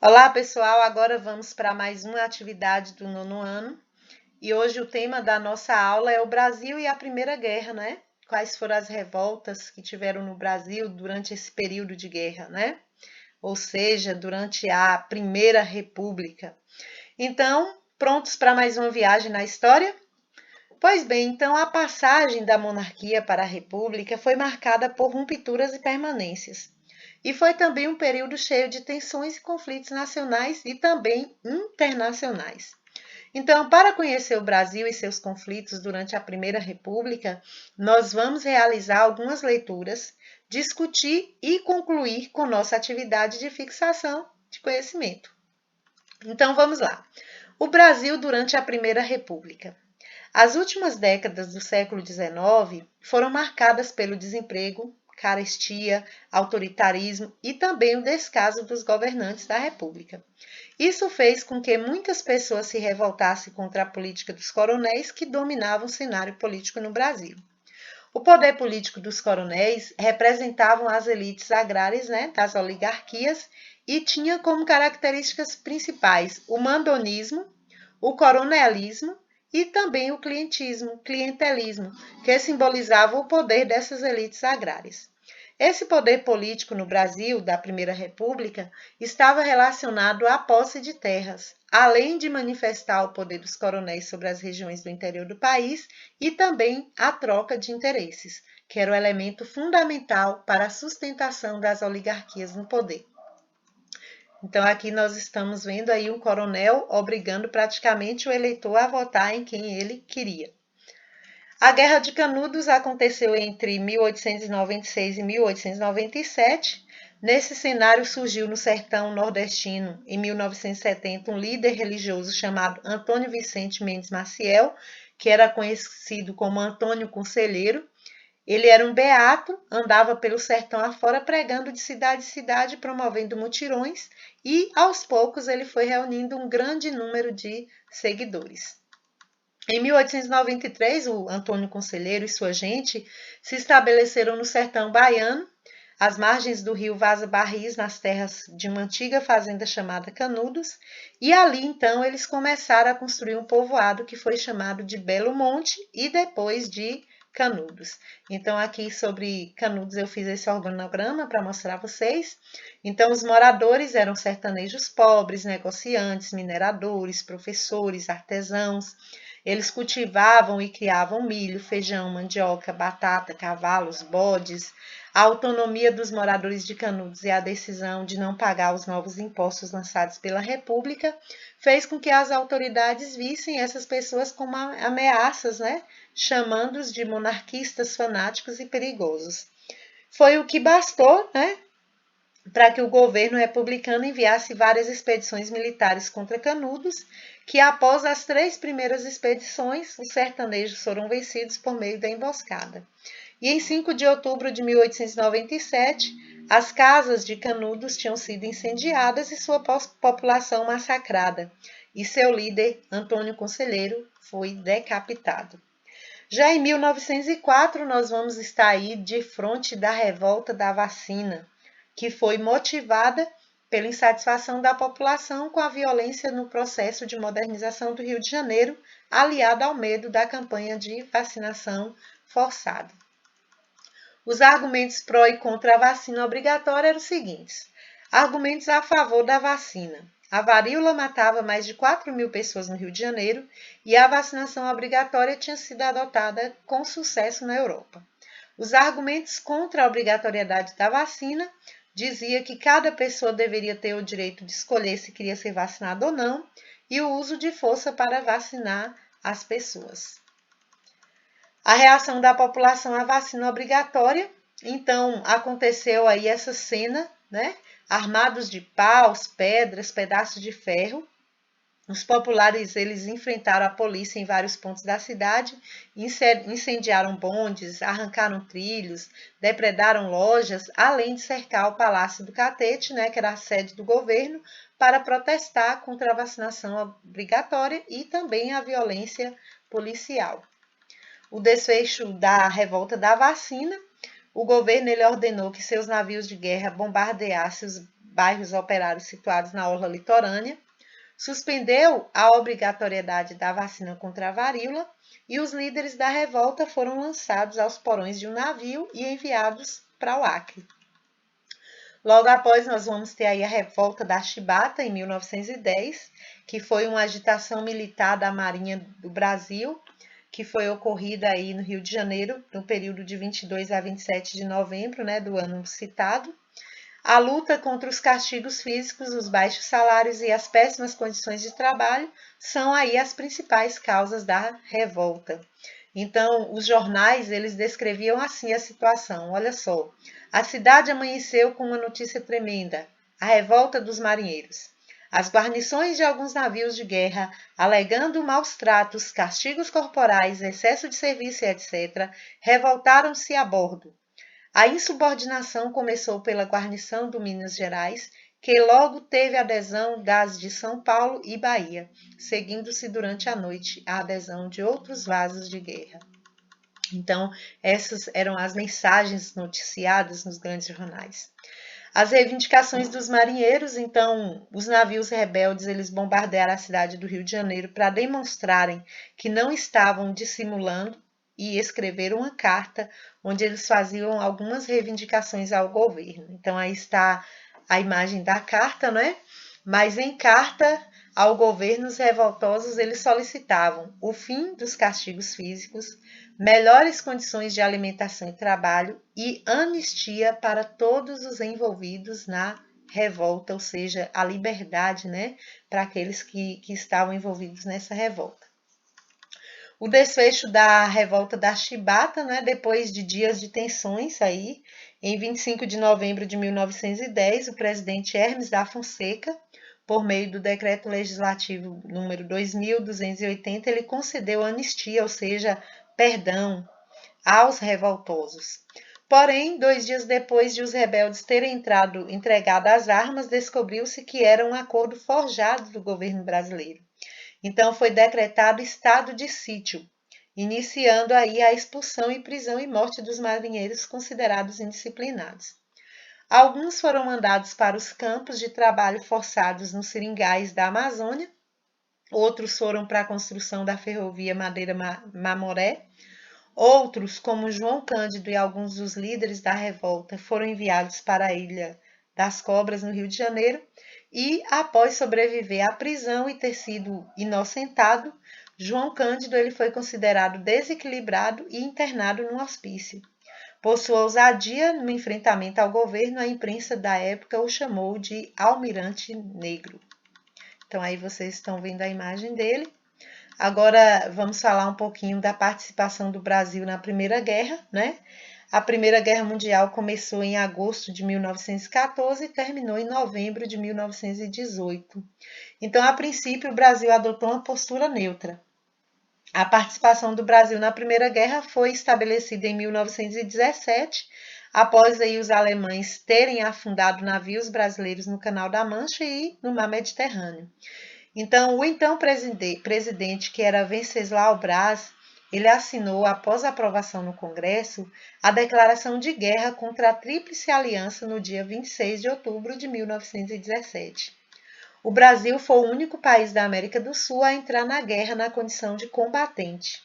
Olá, pessoal! Agora vamos para mais uma atividade do nono ano. E hoje o tema da nossa aula é o Brasil e a Primeira Guerra, né? Quais foram as revoltas que tiveram no Brasil durante esse período de guerra, né? Ou seja, durante a Primeira República. Então, prontos para mais uma viagem na história? Pois bem, então a passagem da monarquia para a república foi marcada por rupturas e permanências. E foi também um período cheio de tensões e conflitos nacionais e também internacionais. Então, para conhecer o Brasil e seus conflitos durante a Primeira República, nós vamos realizar algumas leituras, discutir e concluir com nossa atividade de fixação de conhecimento. Então, vamos lá. O Brasil durante a Primeira República. As últimas décadas do século XIX foram marcadas pelo desemprego, carestia, autoritarismo e também o descaso dos governantes da República. Isso fez com que muitas pessoas se revoltassem contra a política dos coronéis que dominavam o cenário político no Brasil. O poder político dos coronéis representavam as elites agrárias, das oligarquias, e tinha como características principais o mandonismo, o coronelismo e também o clientelismo, que simbolizava o poder dessas elites agrárias. Esse poder político no Brasil, da Primeira República, estava relacionado à posse de terras, além de manifestar o poder dos coronéis sobre as regiões do interior do país e também a troca de interesses, que era o elemento fundamental para a sustentação das oligarquias no poder. Então, aqui nós estamos vendo aí um coronel obrigando praticamente o eleitor a votar em quem ele queria. A Guerra de Canudos aconteceu entre 1896 e 1897. Nesse cenário surgiu no sertão nordestino, em 1970, um líder religioso chamado Antônio Vicente Mendes Maciel, que era conhecido como Antônio Conselheiro. Ele era um beato, andava pelo sertão afora pregando de cidade em cidade, promovendo mutirões, e aos poucos ele foi reunindo um grande número de seguidores. Em 1893, o Antônio Conselheiro e sua gente se estabeleceram no sertão baiano, às margens do rio Vaza Barris, nas terras de uma antiga fazenda chamada Canudos, e ali então eles começaram a construir um povoado que foi chamado de Belo Monte e depois de Canudos. Então, aqui sobre Canudos eu fiz esse organograma para mostrar a vocês. Então, os moradores eram sertanejos pobres, negociantes, mineradores, professores, artesãos. Eles cultivavam e criavam milho, feijão, mandioca, batata, cavalos, bodes. A autonomia dos moradores de Canudos e a decisão de não pagar os novos impostos lançados pela República fez com que as autoridades vissem essas pessoas como ameaças, chamando-os de monarquistas fanáticos e perigosos. Foi o que bastou, para que o governo republicano enviasse várias expedições militares contra Canudos, que após as 3 primeiras expedições, os sertanejos foram vencidos por meio da emboscada. E em 5 de outubro de 1897, as casas de Canudos tinham sido incendiadas e sua população massacrada, e seu líder, Antônio Conselheiro, foi decapitado. Já em 1904, nós vamos estar aí de frente da revolta da vacina, que foi motivada pela insatisfação da população com a violência no processo de modernização do Rio de Janeiro, aliada ao medo da campanha de vacinação forçada. Os argumentos pró e contra a vacina obrigatória eram os seguintes. Argumentos a favor da vacina. A varíola matava mais de 4.000 pessoas no Rio de Janeiro e a vacinação obrigatória tinha sido adotada com sucesso na Europa. Os argumentos contra a obrigatoriedade da vacina dizia que cada pessoa deveria ter o direito de escolher se queria ser vacinada ou não e o uso de força para vacinar as pessoas. A reação da população à vacina obrigatória, então aconteceu aí essa cena, armados de paus, pedras, pedaços de ferro. Os populares eles enfrentaram a polícia em vários pontos da cidade, incendiaram bondes, arrancaram trilhos, depredaram lojas, além de cercar o Palácio do Catete, que era a sede do governo, para protestar contra a vacinação obrigatória e também a violência policial. O desfecho da revolta da vacina, o governo ele ordenou que seus navios de guerra bombardeassem os bairros operários situados na orla litorânea, suspendeu a obrigatoriedade da vacina contra a varíola e os líderes da revolta foram lançados aos porões de um navio e enviados para o Acre. Logo após, nós vamos ter aí a revolta da Chibata, em 1910, que foi uma agitação militar da Marinha do Brasil, que foi ocorrida aí no Rio de Janeiro, no período de 22 a 27 de novembro, né, do ano citado. A luta contra os castigos físicos, os baixos salários e as péssimas condições de trabalho são aí as principais causas da revolta. Então, os jornais, eles descreviam assim a situação. Olha só, a cidade amanheceu com uma notícia tremenda, a revolta dos marinheiros. As guarnições de alguns navios de guerra, alegando maus tratos, castigos corporais, excesso de serviço e etc., revoltaram-se a bordo. A insubordinação começou pela guarnição do Minas Gerais, que logo teve adesão das de São Paulo e Bahia, seguindo-se durante a noite a adesão de outros vasos de guerra. Então, essas eram as mensagens noticiadas nos grandes jornais. As reivindicações dos marinheiros, então, os navios rebeldes, eles bombardearam a cidade do Rio de Janeiro para demonstrarem que não estavam dissimulando e escreveram uma carta onde eles faziam algumas reivindicações ao governo. Então, aí está a imagem da carta, né? Mas em carta ao governo, os revoltosos, eles solicitavam o fim dos castigos físicos, melhores condições de alimentação e trabalho e anistia para todos os envolvidos na revolta, ou seja, a liberdade, né, para aqueles que estavam envolvidos nessa revolta. O desfecho da revolta da Chibata, né, depois de dias de tensões aí, em 25 de novembro de 1910, o presidente Hermes da Fonseca, por meio do decreto legislativo número 2280, ele concedeu anistia, ou seja, perdão aos revoltosos. Porém, 2 dias depois de os rebeldes terem entregado as armas, descobriu-se que era um acordo forjado do governo brasileiro. Então, foi decretado estado de sítio, iniciando aí a expulsão e prisão e morte dos marinheiros considerados indisciplinados. Alguns foram mandados para os campos de trabalho forçados nos seringais da Amazônia, outros foram para a construção da ferrovia Madeira-Mamoré, outros, como João Cândido e alguns dos líderes da revolta, foram enviados para a Ilha das Cobras, no Rio de Janeiro, e, após sobreviver à prisão e ter sido inocentado, João Cândido ele foi considerado desequilibrado e internado num hospício. Por sua ousadia no enfrentamento ao governo, a imprensa da época o chamou de Almirante Negro. Então, aí vocês estão vendo a imagem dele. Agora, vamos falar um pouquinho da participação do Brasil na Primeira Guerra, né? A Primeira Guerra Mundial começou em agosto de 1914 e terminou em novembro de 1918. Então, a princípio, o Brasil adotou uma postura neutra. A participação do Brasil na Primeira Guerra foi estabelecida em 1917, após aí os alemães terem afundado navios brasileiros no Canal da Mancha e no Mar Mediterrâneo. Então, o então presidente, que era Venceslau Braz, ele assinou, após a aprovação no Congresso, a declaração de guerra contra a Tríplice Aliança no dia 26 de outubro de 1917. O Brasil foi o único país da América do Sul a entrar na guerra na condição de combatente.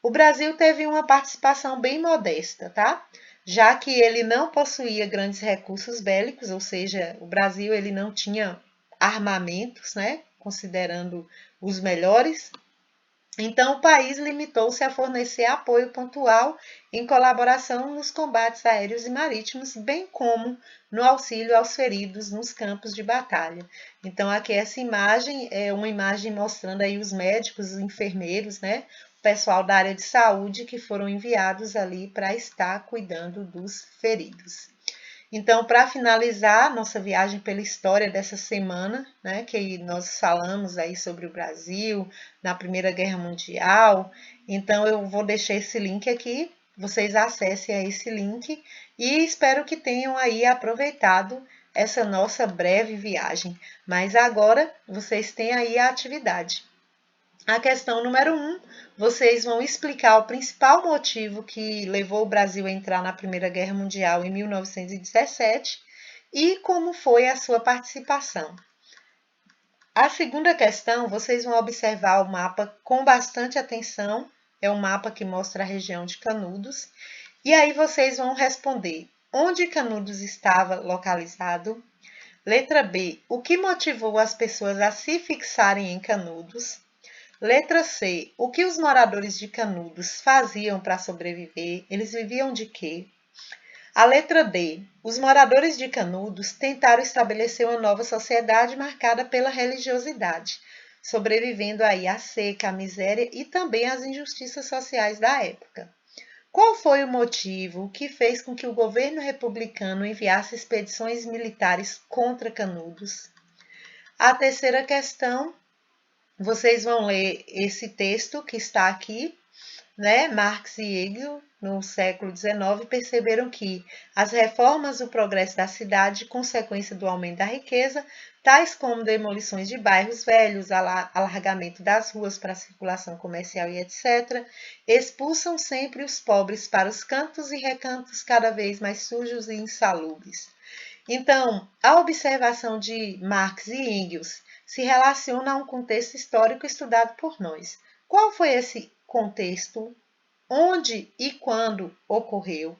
O Brasil teve uma participação bem modesta, tá? Já que ele não possuía grandes recursos bélicos, ou seja, o Brasil ele não tinha armamentos, né? Considerando os melhores. Então, o país limitou-se a fornecer apoio pontual em colaboração nos combates aéreos e marítimos, bem como no auxílio aos feridos nos campos de batalha. Então, aqui essa imagem é uma imagem mostrando aí os médicos, os enfermeiros, né? O pessoal da área de saúde que foram enviados ali para estar cuidando dos feridos. Então, para finalizar nossa viagem pela história dessa semana, né, que nós falamos aí sobre o Brasil, na Primeira Guerra Mundial, então eu vou deixar esse link aqui, vocês acessem a esse link e espero que tenham aí aproveitado essa nossa breve viagem. Mas agora vocês têm aí a atividade. A questão número 1, vocês vão explicar o principal motivo que levou o Brasil a entrar na Primeira Guerra Mundial em 1917 e como foi a sua participação. A segunda questão, vocês vão observar o mapa com bastante atenção. É um mapa que mostra a região de Canudos. E aí vocês vão responder onde Canudos estava localizado. Letra B, o que motivou as pessoas a se fixarem em Canudos. Letra C, o que os moradores de Canudos faziam para sobreviver? Eles viviam de quê? A letra D. Os moradores de Canudos tentaram estabelecer uma nova sociedade marcada pela religiosidade, sobrevivendo aí à seca, à miséria e também às injustiças sociais da época. Qual foi o motivo que fez com que o governo republicano enviasse expedições militares contra Canudos? A terceira questão, vocês vão ler esse texto que está aqui, né? Marx e Engels, no século XIX, perceberam que as reformas do progresso da cidade, consequência do aumento da riqueza, tais como demolições de bairros velhos, alargamento das ruas para circulação comercial e etc., expulsam sempre os pobres para os cantos e recantos cada vez mais sujos e insalubres. Então, a observação de Marx e Engels se relaciona a um contexto histórico estudado por nós. Qual foi esse contexto? Onde e quando ocorreu?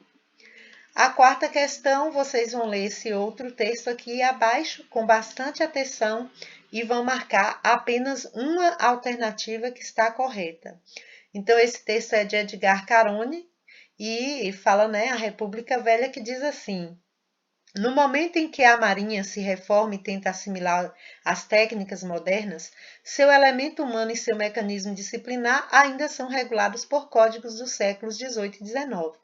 A quarta questão, vocês vão ler esse outro texto aqui abaixo com bastante atenção e vão marcar apenas uma alternativa que está correta. Então, esse texto é de Edgar Carone e fala, né, a República Velha, que diz assim: no momento em que a Marinha se reforma e tenta assimilar as técnicas modernas, seu elemento humano e seu mecanismo disciplinar ainda são regulados por códigos dos séculos XVIII e XIX.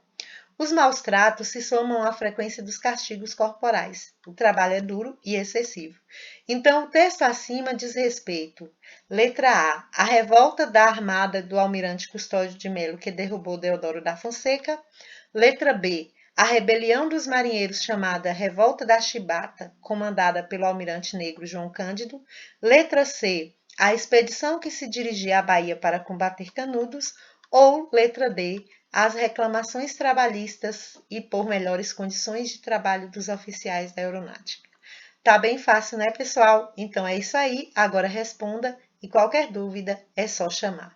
Os maus tratos se somam à frequência dos castigos corporais. O trabalho é duro e excessivo. Então, o texto acima diz respeito. Letra A revolta da armada do almirante Custódio de Melo, que derrubou Deodoro da Fonseca. Letra B, a rebelião dos marinheiros chamada Revolta da Chibata, comandada pelo almirante negro João Cândido. Letra C, a expedição que se dirigia à Bahia para combater Canudos. Ou letra D, as reclamações trabalhistas e por melhores condições de trabalho dos oficiais da aeronáutica. Tá bem fácil, né, pessoal? Então é isso aí. Agora responda e qualquer dúvida é só chamar.